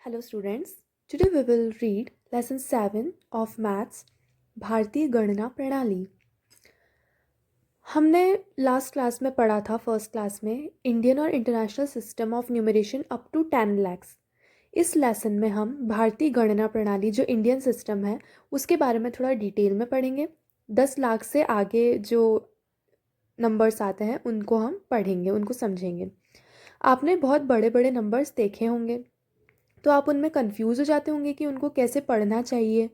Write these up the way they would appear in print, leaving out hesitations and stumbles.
Hello students, today we will read lesson 7 of maths भारतीय गणना प्रणाली। हमने लास्ट क्लास में पढ़ा था फर्स्ट क्लास में इंडियन और international system of numeration up to 10 lakhs। इस लेसन में हम भारतीय गणना प्रणाली जो इंडियन सिस्टम है उसके बारे में थोड़ा डिटेल में पढ़ेंगे। 10 लाख से आगे जो नंबर्स आते हैं उनको हम पढ़ेंगे, उनको समझेंगे। आपने बहुत बड़े बड़े नंबर्स देखे होंगे तो आप उनमें कंफ्यूज हो जाते होंगे कि उनको कैसे पढ़ना चाहिए।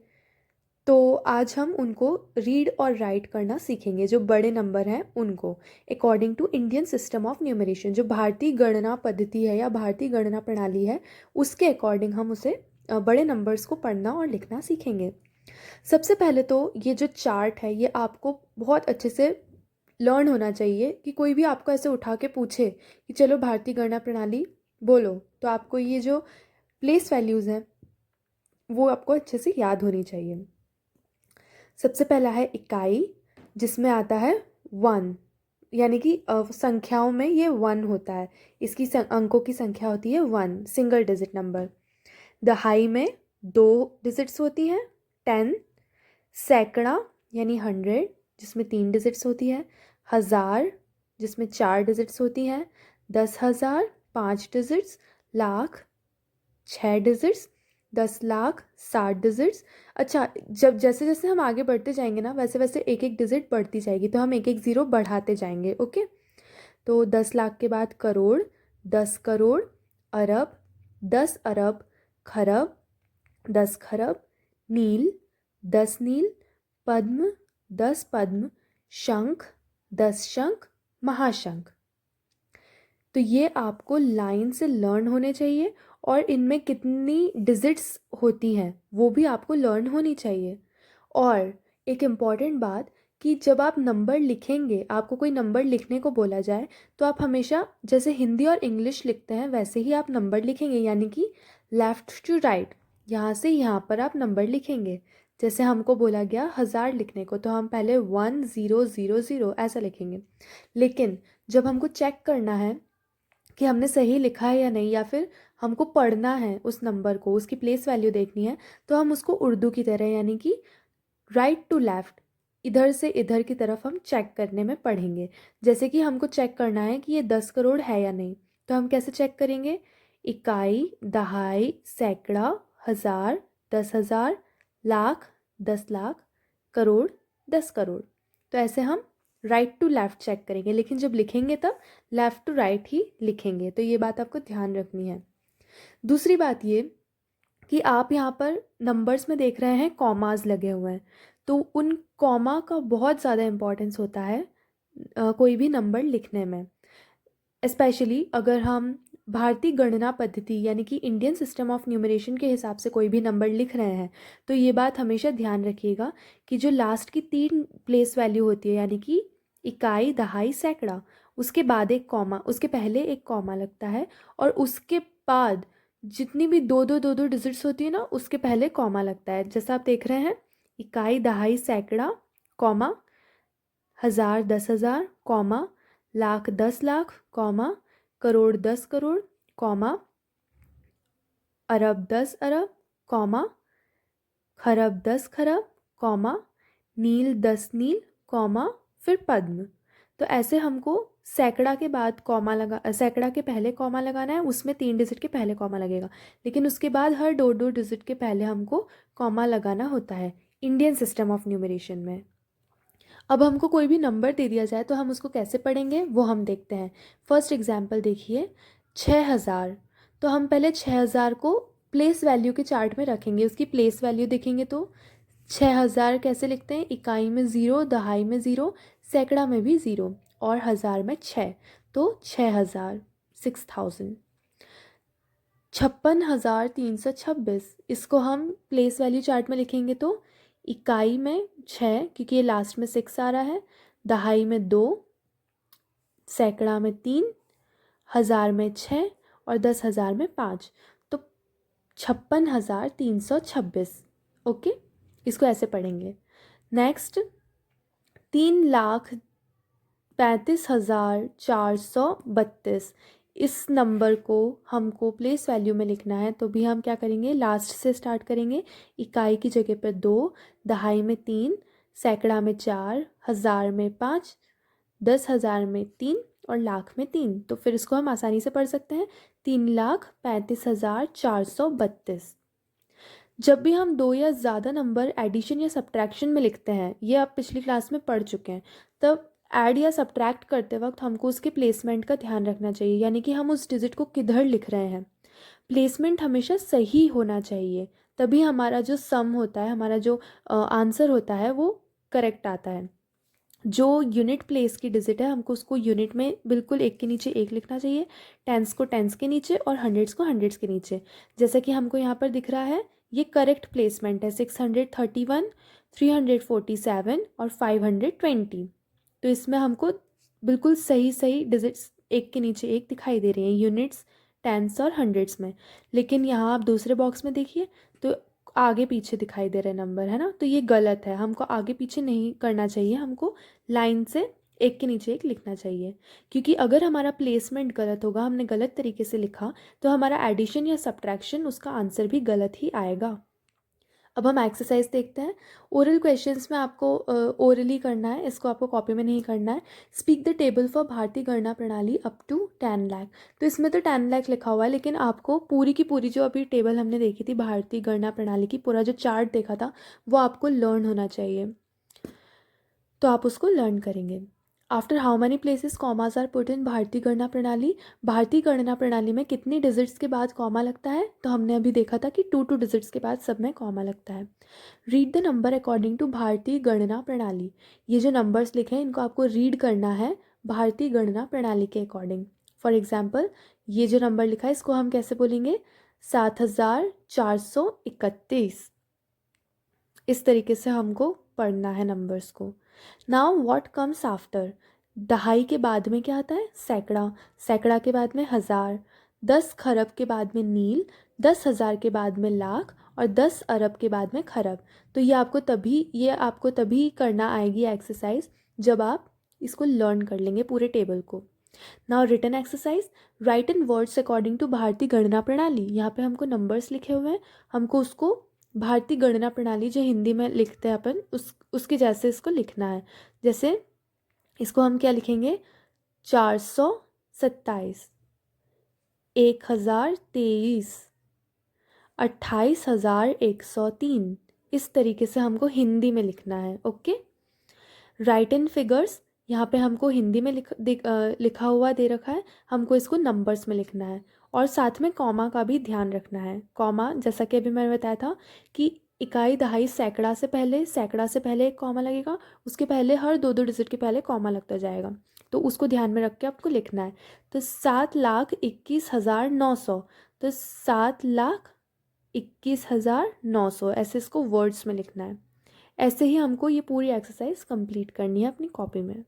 तो आज हम उनको रीड और राइट करना सीखेंगे, जो बड़े नंबर हैं उनको according to Indian system of numeration, जो भारतीय गणना पद्धति है या भारतीय गणना प्रणाली है उसके अकॉर्डिंग हम उसे बड़े नंबर्स को पढ़ना और लिखना सीखेंगे। सबसे पहले तो ये जो चार्ट है ये आपको बहुत अच्छे से लर्न होना चाहिए कि कोई भी आपको ऐसे उठा के पूछे कि चलो भारतीय गणना प्रणाली बोलो, तो आपको ये जो प्लेस वैल्यूज़ हैं वो आपको अच्छे से याद होनी चाहिए। सबसे पहला है इकाई, जिसमें आता है 1, यानी कि संख्याओं में ये 1 होता है। इसकी अंकों की संख्या होती है 1, सिंगल डिजिट नंबर। दहाई में 2 डिजिट्स होती हैं, 10। सैकड़ा यानी 100, जिसमें 3 डिजिट्स होती है। हज़ार, जिसमें 4 डिजिट्स होती हैं। 10,000 5 digits. Lakh 6 digits. 10 lakh 60 digits. अच्छा, जब जैसे जैसे हम आगे बढ़ते जाएंगे ना वैसे वैसे एक एक डिजिट बढ़ती जाएगी, तो हम एक एक ज़ीरो बढ़ाते जाएंगे। ओके, तो 10 लाख के बाद करोड़, 10 करोड़। अरब, 10 अरब। खरब, 10 खरब। नील, 10 नील। पद्म, 10 पद्म। शंख, 10 शंख। महाशंख। तो ये आपको लाइन से लर्न होने चाहिए और इनमें कितनी डिजिट्स होती हैं वो भी आपको लर्न होनी चाहिए। और एक इम्पॉर्टेंट बात कि जब आप नंबर लिखेंगे, आपको कोई नंबर लिखने को बोला जाए तो आप हमेशा जैसे हिंदी और इंग्लिश लिखते हैं वैसे ही आप नंबर लिखेंगे, यानी कि लेफ़्ट टू राइट, यहाँ से यहाँ पर आप नंबर लिखेंगे। जैसे हमको बोला गया 1000 लिखने को तो हम पहले 1000 ऐसा लिखेंगे। लेकिन जब हमको चेक करना है कि हमने सही लिखा है या नहीं, या फिर हमको पढ़ना है उस नंबर को, उसकी प्लेस वैल्यू देखनी है, तो हम उसको उर्दू की तरह यानी कि राइट टू लेफ़्ट, इधर से इधर की तरफ हम चेक करने में पढ़ेंगे। जैसे कि हमको चेक करना है कि ये 10 करोड़ है या नहीं, तो हम कैसे चेक करेंगे? इकाई, दहाई, सैकड़ा, हज़ार, 10,000, लाख, 10 लाख, करोड़, 10 करोड़। तो ऐसे हम राइट टू लेफ़्ट चेक करेंगे, लेकिन जब लिखेंगे तब लेफ़्ट टू राइट ही लिखेंगे। तो ये बात आपको ध्यान रखनी है। दूसरी बात ये कि आप यहाँ पर नंबर्स में देख रहे हैं कॉमास लगे हुए हैं, तो उन कॉमा का बहुत ज़्यादा इम्पोर्टेंस होता है कोई भी नंबर लिखने में। स्पेशली अगर हम भारतीय गणना पद्धति यानी कि इंडियन सिस्टम ऑफ न्यूमरेशन के हिसाब से कोई भी नंबर लिख रहे हैं, तो ये बात हमेशा ध्यान रखिएगा कि जो लास्ट की 3 प्लेस वैल्यू होती है यानी कि इकाई, दहाई, सैकड़ा, उसके बाद एक कॉमा, उसके पहले एक कॉमा लगता है, और उसके बाद जितनी भी दो दो डिजिट्स होती है ना उसके पहले कॉमा लगता है। जैसा आप देख रहे हैं, इकाई, दहाई, सैकड़ा, कॉमा। हज़ार, 10,000, comma. Lakh, 10 lakh, comma. Crore, 10 crore, comma. अरब, 10 अरब, कॉमा। खरब, 10 खरब, कॉमा। नील, 10 नील, कॉमा। फिर पद्म। तो ऐसे हमको सैकड़ा के बाद कॉमा सैकड़ा के पहले कॉमा लगाना है, उसमें 3 डिजिट के पहले कॉमा लगेगा, लेकिन उसके बाद हर दो डिजिट के पहले हमको कॉमा लगाना होता है इंडियन सिस्टम ऑफ न्यूमरेशन में। अब हमको कोई भी नंबर दे दिया जाए तो हम उसको कैसे पढ़ेंगे वो हम देखते हैं। फर्स्ट एग्जाम्पल देखिए, 6,000। तो हम पहले 6,000 को प्लेस वैल्यू के चार्ट में रखेंगे, उसकी प्लेस वैल्यू देखेंगे तो 6,000 कैसे लिखते हैं? इकाई में 0, दहाई में 0, सैकड़ा में भी 0 और हज़ार में 6, तो 6,000, 6,000। 56,326, इसको हम प्लेस वैल्यू चार्ट में लिखेंगे तो इकाई में 6, क्योंकि ये लास्ट में 6 आ रहा है। दहाई में 2, सैकड़ा में 3, हज़ार में 6 और 10,000 में 5, तो 56,326। ओके, इसको ऐसे पढ़ेंगे। नेक्स्ट, 3,35,432, इस नंबर को हमको प्लेस वैल्यू में लिखना है तो भी हम क्या करेंगे, लास्ट से स्टार्ट करेंगे। इकाई की जगह पर 2, दहाई में 3, सैकड़ा में 4, हज़ार में 5, 10,000 में 3 और लाख में 3। तो फिर इसको हम आसानी से पढ़ सकते हैं, 3,35,432। जब भी हम दो या ज़्यादा नंबर एडिशन या सब्ट्रैक्शन में लिखते हैं, ये आप पिछली क्लास में पढ़ चुके हैं, तब ऐड या सब्ट्रैक्ट करते वक्त हमको उसके प्लेसमेंट का ध्यान रखना चाहिए, यानी कि हम उस डिजिट को किधर लिख रहे हैं। प्लेसमेंट हमेशा सही होना चाहिए, तभी हमारा जो सम होता है, हमारा जो आंसर होता है वो करेक्ट आता है। जो यूनिट प्लेस की डिजिट है हमको उसको यूनिट में बिल्कुल एक के नीचे एक लिखना चाहिए, टेंस को टेंस के नीचे और हंड्रेड्स को हंड्रेड्स के नीचे। जैसा कि हमको यहाँ पर दिख रहा है, ये करेक्ट प्लेसमेंट है, 631, 347 और 520। तो इसमें हमको बिल्कुल सही सही डिजिट्स एक के नीचे एक दिखाई दे रही हैं, यूनिट्स, टेंस और हंड्रेड्स में। लेकिन यहाँ आप दूसरे बॉक्स में देखिए तो आगे पीछे दिखाई दे रहे नंबर, है ना, तो ये गलत है। हमको आगे पीछे नहीं करना चाहिए, हमको लाइन से एक के नीचे एक लिखना चाहिए, क्योंकि अगर हमारा प्लेसमेंट गलत होगा, हमने गलत तरीके से लिखा, तो हमारा एडिशन या सब्ट्रैक्शन उसका आंसर भी गलत ही आएगा। अब हम एक्सरसाइज देखते हैं। ओरल क्वेश्चंस में आपको ओरली करना है, इसको आपको कॉपी में नहीं करना है। स्पीक द टेबल फॉर भारतीय गणना प्रणाली अप टू 10 लाख। तो इसमें तो 10 लाख लिखा हुआ है, लेकिन आपको पूरी की पूरी जो अभी टेबल हमने देखी थी भारतीय गणना प्रणाली की, पूरा जो चार्ट देखा था वो आपको लर्न होना चाहिए, तो आप उसको लर्न करेंगे। After how many places commas are put in भारतीय गणना प्रणाली। भारतीय गणना प्रणाली में कितनी डिजिट्स के बाद कॉमा लगता है, तो हमने अभी देखा था कि 2 डिजिट्स के बाद सब में कॉमा लगता है। Read the number according to भारतीय गणना प्रणाली। ये जो नंबर्स लिखे हैं इनको आपको रीड करना है भारतीय गणना प्रणाली के अकॉर्डिंग। फॉर एग्जाम्पल, ये जो नंबर लिखा है इसको हम कैसे बोलेंगे, 7,431। इस तरीके से हमको पढ़ना है नंबर्स को। Now what comes after. दहाई के बाद में क्या आता है, सैकड़ा, सैकड़ा के बाद में हज़ार, 10 खरब के बाद में नील, 10,000 के बाद में लाख और 10 अरब के बाद में खरब। तो ये आपको तभी करना आएगी एक्सरसाइज जब आप इसको लर्न कर लेंगे पूरे टेबल को। Now written exercise, write in words according to भारतीय गणना प्रणाली। यहाँ पे हमको नंबर्स लिखे हुए हैं, हमको उसको भारतीय गणना प्रणाली जो हिंदी में लिखते हैं अपन, उसके जैसे इसको लिखना है। जैसे इसको हम क्या लिखेंगे, 427, 1023, 28,103। इस तरीके से हमको हिंदी में लिखना है। ओके। राइट इन फिगर्स, यहाँ पे हमको हिंदी में लिखा हुआ दे रखा है, हमको इसको नंबर्स में लिखना है और साथ में कॉमा का भी ध्यान रखना है। कॉमा, जैसा कि अभी मैंने बताया था कि इकाई, दहाई, सैकड़ा से पहले एक कॉमा लगेगा, उसके पहले हर 2 डिजिट के पहले कॉमा लगता जाएगा, तो उसको ध्यान में रख के आपको लिखना है। तो 7,21,900, तो 7,21,900 ऐसे इसको वर्ड्स में लिखना है। ऐसे ही हमको ये पूरी एक्सरसाइज कंप्लीट करनी है अपनी कॉपी में।